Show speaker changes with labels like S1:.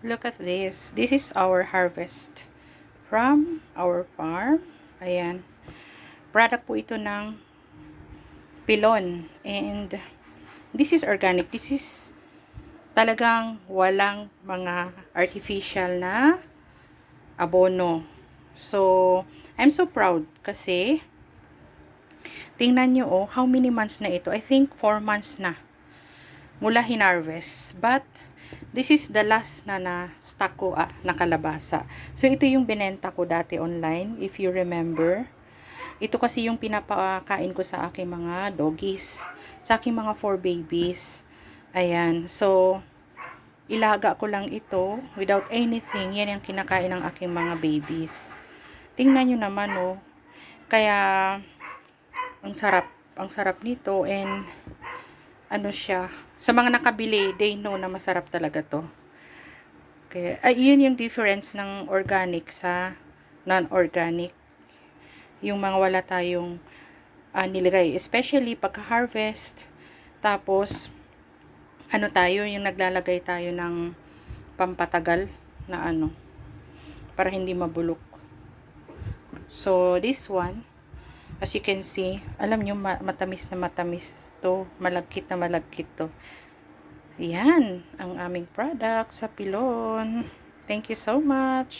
S1: Look at this. This is our harvest from our farm. Ayan. Product po ito ng Pilon. And this is organic. This is talagang walang mga artificial na abono. So, I'm so proud kasi tingnan nyo how many months na ito. I think 4 months na mula hinarvest. But this is the last na stock ko na kalabasa. So, ito yung binenta ko dati online, if you remember. Ito kasi yung pinapakain ko sa aking mga doggies. Sa aking mga 4 babies. Ayan. So, ilaga ko lang ito without anything. Yan yung kinakain ng aking mga babies. Tingnan nyo naman, Kaya, ang sarap. Ang sarap nito. And, ano siya, sa mga nakabili, they know na masarap talaga to. Kaya, yun yung difference ng organic sa non-organic. Yung mga wala tayong nilagay. Especially pagka-harvest. Tapos, yung naglalagay tayo ng pampatagal na para hindi mabulok. So, this one, as you can see, alam nyo, matamis na matamis to. Malagkit na malagkit to. Yan, ang aming product sa Pilon. Thank you so much.